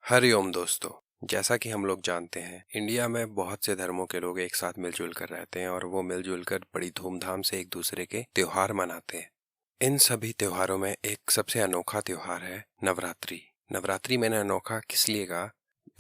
हरिओम दोस्तों। जैसा कि हम लोग जानते हैं, इंडिया में बहुत से धर्मों के लोग एक साथ मिलजुल कर रहते हैं और वो मिलजुल कर बड़ी धूमधाम से एक दूसरे के त्योहार मनाते हैं। इन सभी त्योहारों में एक सबसे अनोखा त्योहार है नवरात्रि। नवरात्रि मैंने अनोखा किस लिए कहा?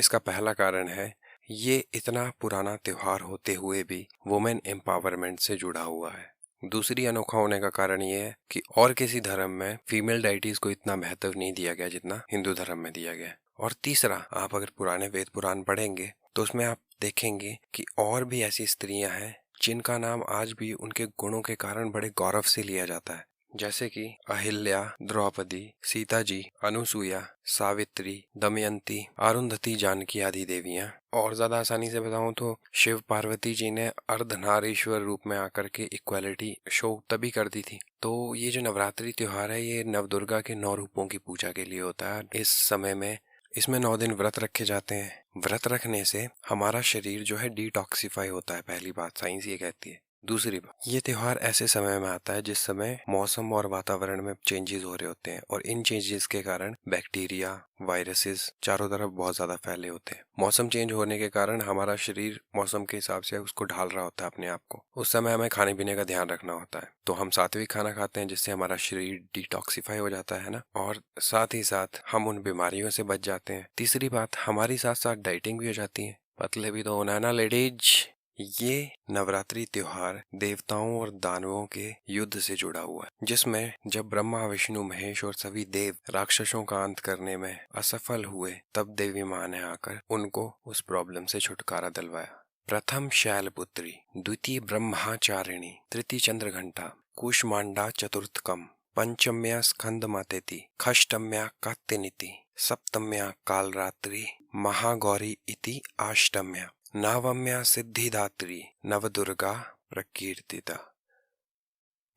इसका पहला कारण है, ये इतना पुराना त्योहार होते हुए भी वुमेन एम्पावरमेंट से जुड़ा हुआ है। दूसरी अनोखा होने का कारण ये है कि और किसी धर्म में फीमेल डाइटीज को इतना महत्व नहीं दिया गया जितना हिंदू धर्म में दिया गया है। और तीसरा, आप अगर पुराने वेद पुराण पढ़ेंगे तो उसमें आप देखेंगे कि और भी ऐसी स्त्रियां हैं जिनका नाम आज भी उनके गुणों के कारण बड़े गौरव से लिया जाता है, जैसे कि अहिल्या, द्रौपदी, सीता जी, अनुसुईया, सावित्री, दमयंती, अरुंधति, जानकी आदि देवियां। और ज्यादा आसानी से बताऊं तो शिव पार्वती जी ने अर्धनारीश्वर रूप में आकर के इक्वालिटी शो तभी कर दी थी। तो ये जो नवरात्रि त्योहार है, ये नवदुर्गा के 9 रूपों की पूजा के लिए होता है। इस समय में इसमें 9 दिन व्रत रखे जाते हैं। व्रत रखने से हमारा शरीर जो है डिटॉक्सिफाई होता है, पहली बात साइंस ये कहती है। दूसरी बात, ये त्योहार ऐसे समय में आता है जिस समय मौसम और वातावरण में चेंजेस हो रहे होते हैं और इन चेंजेस के कारण बैक्टीरिया, वायरसेस चारों तरफ बहुत ज्यादा फैले होते हैं। मौसम चेंज होने के कारण हमारा शरीर मौसम के हिसाब से उसको ढाल रहा होता है अपने आप को। उस समय हमें खाने पीने का ध्यान रखना होता है, तो हम सात्विक खाना खाते हैं जिससे हमारा शरीर डिटॉक्सिफाई हो जाता है ना, और साथ ही साथ हम उन बीमारियों से बच जाते हैं। तीसरी बात, हमारी साथ साथ डाइटिंग भी हो जाती है। पतले भी तो होना है ना लेडीज। ये नवरात्रि त्योहार देवताओं और दानवों के युद्ध से जुड़ा हुआ है, जिसमें जब ब्रह्मा, विष्णु, महेश और सभी देव राक्षसों का अंत करने में असफल हुए, तब देवी माँ ने आकर उनको उस प्रॉब्लम से छुटकारा दिलवाया। प्रथम शैलपुत्री, द्वितीय ब्रह्मचारिणी, तृतीय चंद्रघंटा, कूष्मांडा चतुर्थकम, पंचम्या स्कंदमातेति, षष्टम्या कात्यायनी, सप्तम्या कालरात्रि, महागौरी इति अष्टम्या, नवम्या सिद्धिदात्री, नवदुर्गा प्रकीर्तिता।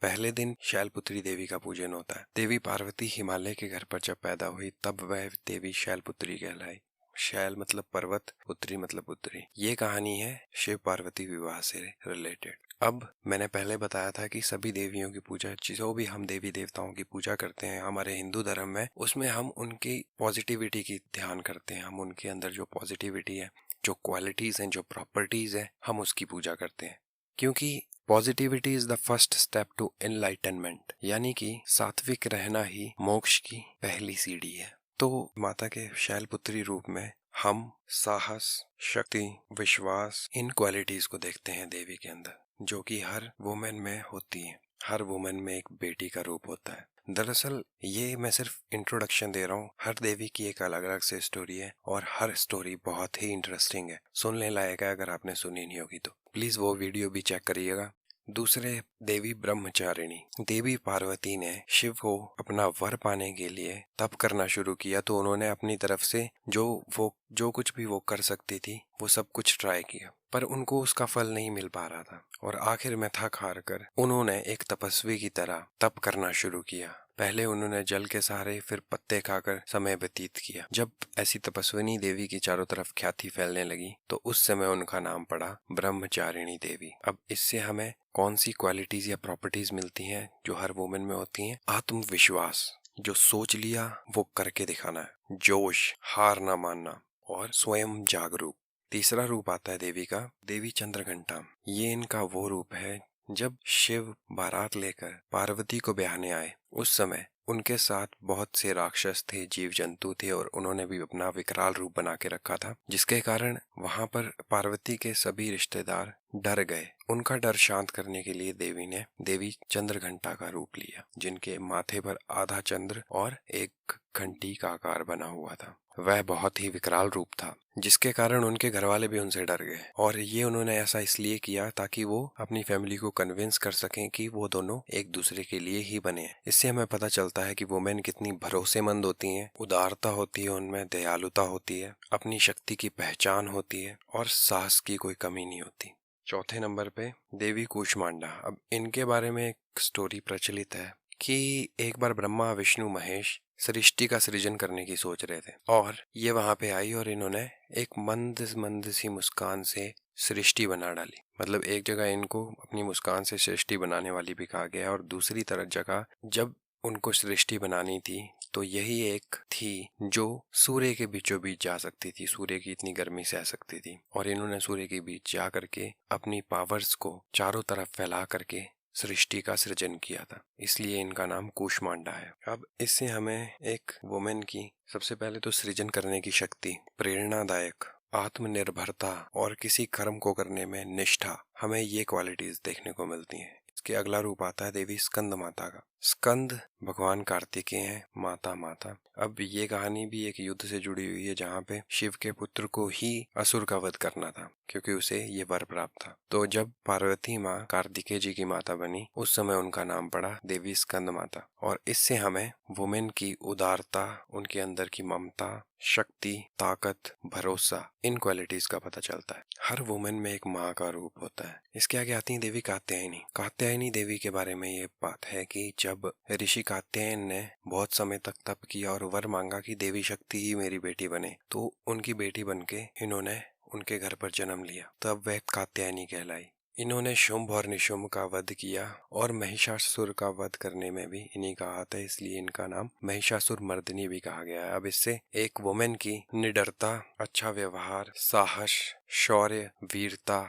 पहले दिन शैलपुत्री देवी का पूजन होता है। देवी पार्वती हिमालय के घर पर जब पैदा हुई तब वह देवी शैलपुत्री कहलाई। शैल मतलब पर्वत, पुत्री मतलब पुत्री। ये कहानी है शिव पार्वती विवाह से रिलेटेड। अब मैंने पहले बताया था कि सभी देवियों की पूजा, जो भी हम देवी देवताओं की पूजा करते हैं हमारे हिंदू धर्म में, उसमें हम उनकी पॉजिटिविटी की ध्यान करते हैं। हम उनके अंदर जो पॉजिटिविटी है, जो क्वालिटीज हैं, जो प्रॉपर्टीज है, हम उसकी पूजा करते हैं। क्योंकि positivity is the first step to enlightenment, यानी कि सात्विक रहना ही मोक्ष की पहली सीढ़ी है। तो माता के शैलपुत्री रूप में हम साहस, शक्ति, विश्वास, इन क्वालिटीज को देखते हैं देवी के अंदर, जो कि हर वुमेन में होती है। हर वुमेन में एक बेटी का रूप होता है। दरअसल ये मैं सिर्फ इंट्रोडक्शन दे रहा हूँ। हर देवी की एक अलग अलग से स्टोरी है और हर स्टोरी बहुत ही इंटरेस्टिंग है, सुनने लायक है। अगर आपने सुनी नहीं होगी तो प्लीज वो वीडियो भी चेक करिएगा। दूसरे, देवी ब्रह्मचारिणी। देवी पार्वती ने शिव को अपना वर पाने के लिए तप करना शुरू किया, तो उन्होंने अपनी तरफ से जो कुछ भी वो कर सकती थी वो सब कुछ ट्राई किया, पर उनको उसका फल नहीं मिल पा रहा था। और आखिर में थक हार कर उन्होंने एक तपस्वी की तरह तप करना शुरू किया। पहले उन्होंने जल के सहारे, फिर पत्ते खाकर समय व्यतीत किया। जब ऐसी तपस्विनी देवी की चारों तरफ ख्याति फैलने लगी तो उस समय उनका नाम पड़ा ब्रह्मचारिणी देवी। अब इससे हमें कौन सी क्वालिटीज या प्रॉपर्टीज मिलती हैं जो हर वुमेन में होती हैं? आत्मविश्वास, जो सोच लिया वो करके दिखाना है, जोश, हार ना मानना, और स्वयं जागरूक। तीसरा रूप आता है देवी का, देवी चंद्रघंटा। ये इनका वो रूप है जब शिव बारात लेकर पार्वती को ब्याहने आए, उस समय उनके साथ बहुत से राक्षस थे, जीव जंतु थे, और उन्होंने भी अपना विकराल रूप बना के रखा था, जिसके कारण वहां पर पार्वती के सभी रिश्तेदार डर गए। उनका डर शांत करने के लिए देवी ने देवी चंद्रघंटा का रूप लिया, जिनके माथे पर आधा चंद्र और एक घंटी का आकार बना हुआ था। वह बहुत ही विकराल रूप था, जिसके कारण उनके घर वाले भी उनसे डर गए। और ये उन्होंने ऐसा इसलिए किया ताकि वो अपनी फैमिली को कन्विंस कर सकें कि वो दोनों एक दूसरे के लिए ही बने। इससे हमें पता चलता है कि वुमेन कितनी भरोसेमंद होती हैं, उदारता होती है उनमें, दयालुता होती है, अपनी शक्ति की पहचान होती है और साहस की कोई कमी नहीं होती। चौथे नंबर पे देवी कूष्मांडा। अब इनके बारे में एक स्टोरी प्रचलित है कि एक बार ब्रह्मा, विष्णु, महेश सृष्टि का सृजन करने की सोच रहे थे, और ये वहां पे आई और इन्होंने एक मंद मंद सी मुस्कान से सृष्टि बना डाली। मतलब एक जगह इनको अपनी मुस्कान से सृष्टि बनाने वाली भी कहा गया, और दूसरी तरफ जगह जब उनको सृष्टि बनानी थी तो यही एक थी जो सूर्य के बीचों बीच जा सकती थी, सूर्य की इतनी गर्मी सह सकती थी, और इन्होंने सूर्य के बीच जा करके अपनी पावर्स को चारों तरफ फैला करके सृष्टि का सृजन किया था। इसलिए इनका नाम कूष्मांडा है। अब इससे हमें एक वुमेन की सबसे पहले तो सृजन करने की शक्ति, प्रेरणादायक, आत्मनिर्भरता और किसी कर्म को करने में निष्ठा, हमें ये क्वालिटीज देखने को मिलती हैं। इसके अगला रूप आता है देवी स्कंद माता का। स्कंद भगवान कार्तिकेय हैं, माता। अब ये कहानी भी एक युद्ध से जुड़ी हुई है जहाँ पे शिव के पुत्र को ही असुर का वध करना था क्योंकि उसे ये वर प्राप्त था। तो जब पार्वती माँ कार्तिकेय जी की माता बनी उस समय उनका नाम पड़ा देवी स्कंद माता। और इससे हमें वुमेन की उदारता, उनके अंदर की ममता, शक्ति, ताकत, भरोसा, इन क्वालिटीज का पता चलता है। हर वुमेन में एक माँ का रूप होता है। इसके आगे आती है देवी कात्यायनी। कात्यायनी देवी के बारे में ये बात है कि जब ऋषि कात्यायन ने बहुत समय तक तप किया और वर मांगा कि देवी शक्ति ही मेरी बेटी बने, तो उनकी बेटी बनके इन्होंने उनके घर पर जन्म लिया, तब वह कात्यायनी कहलाई। इन्होंने शुंभ और निशुंभ का वध किया और महिषासुर का वध करने में भी इन्हीं का हाथ है, इसलिए इनका नाम महिषासुर मर्दिनी भी कहा गया है। अब इससे एक वुमेन की निडरता, अच्छा व्यवहार, साहस, शौर्य, वीरता,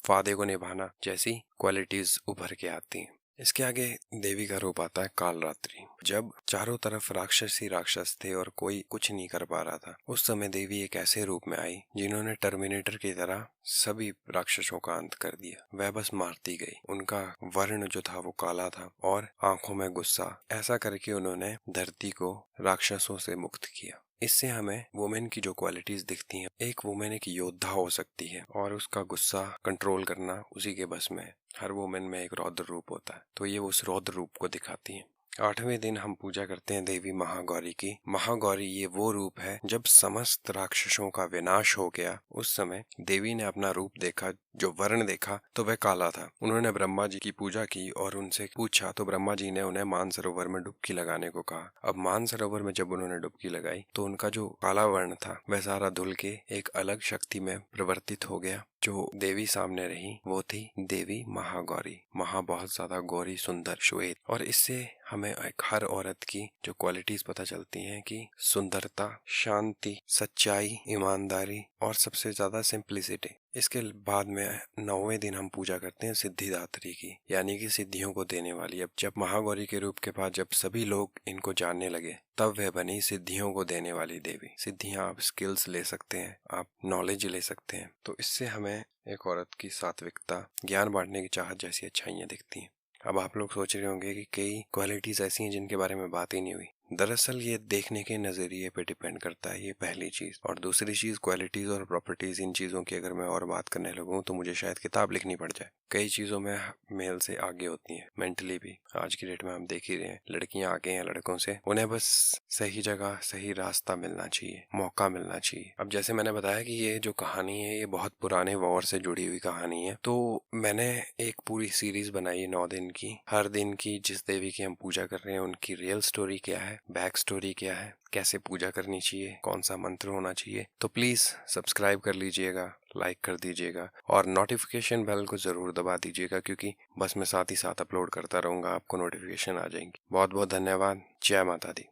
वादे को निभाना जैसी क्वालिटीज उभर के आती हैं। इसके आगे देवी का रूप आता है कालरात्रि। जब चारों तरफ राक्षस ही राक्षस थे और कोई कुछ नहीं कर पा रहा था, उस समय देवी एक ऐसे रूप में आई जिन्होंने टर्मिनेटर की तरह सभी राक्षसों का अंत कर दिया। वह बस मारती गई। उनका वर्ण जो था वो काला था और आंखों में गुस्सा। ऐसा करके उन्होंने धरती को राक्षसों से मुक्त किया। इससे हमें वुमेन की जो क्वालिटीज दिखती हैं, एक वुमेन एक योद्धा हो सकती है और उसका गुस्सा कंट्रोल करना उसी के बस में है। हर वुमेन में एक रौद्र रूप होता है, तो ये उस रौद्र रूप को दिखाती है। 8वें दिन हम पूजा करते हैं देवी महागौरी की। महागौरी ये वो रूप है जब समस्त राक्षसों का विनाश हो गया, उस समय देवी ने अपना रूप देखा, जो वर्ण देखा तो वह काला था। उन्होंने ब्रह्मा जी की पूजा की और उनसे पूछा तो ब्रह्मा जी ने उन्हें मानसरोवर में डुबकी लगाने को कहा। अब मानसरोवर में जब उन्होंने डुबकी लगाई तो उनका जो काला वर्ण था वह सारा धुल के एक अलग शक्ति में परिवर्तित हो गया। जो देवी सामने रही वो थी देवी महागौरी। महा बहुत ज्यादा, गौरी सुंदर, श्वेत। और इससे हमें एक हर औरत की जो क्वालिटीज पता चलती हैं कि सुंदरता, शांति, सच्चाई, ईमानदारी और सबसे ज्यादा सिंप्लिसिटी। इसके बाद में 9वें दिन हम पूजा करते हैं सिद्धिदात्री की, यानी कि सिद्धियों को देने वाली। अब जब महागौरी के रूप के बाद जब सभी लोग इनको जानने लगे तब वह बनी सिद्धियों को देने वाली देवी। सिद्धियां आप स्किल्स ले सकते हैं, आप नॉलेज ले सकते हैं। तो इससे हमें एक औरत की सात्विकता, ज्ञान बांटने की चाहत जैसी अच्छाइयां दिखती हैं। अब आप लोग सोच रहे होंगे कि कई क्वालिटीज ऐसी हैं जिनके बारे में बात ही नहीं हुई। दरअसल ये देखने के नजरिए पे डिपेंड करता है, ये पहली चीज। और दूसरी चीज, क्वालिटीज और प्रॉपर्टीज, इन चीजों की अगर मैं और बात करने लगूं तो मुझे शायद किताब लिखनी पड़ जाए। कई चीजों में मेल से आगे होती हैं, मेंटली भी। आज की डेट में हम देख ही रहे हैं, लड़कियां आगे हैं लड़कों से। उन्हें बस सही जगह, सही रास्ता मिलना चाहिए, मौका मिलना चाहिए। अब जैसे मैंने बताया कि ये जो कहानी है ये बहुत पुराने वॉर से जुड़ी हुई कहानी है, तो मैंने एक पूरी सीरीज बनाई 9 दिन की। हर दिन की जिस देवी की हम पूजा कर रहे हैं उनकी रियल स्टोरी क्या है, बैक स्टोरी क्या है, कैसे पूजा करनी चाहिए, कौन सा मंत्र होना चाहिए। तो प्लीज सब्सक्राइब कर लीजिएगा, लाइक कर दीजिएगा और नोटिफिकेशन बेल को जरूर दबा दीजिएगा, क्योंकि बस मैं साथ ही साथ अपलोड करता रहूंगा, आपको नोटिफिकेशन आ जाएंगी। बहुत बहुत धन्यवाद। जय माता दी।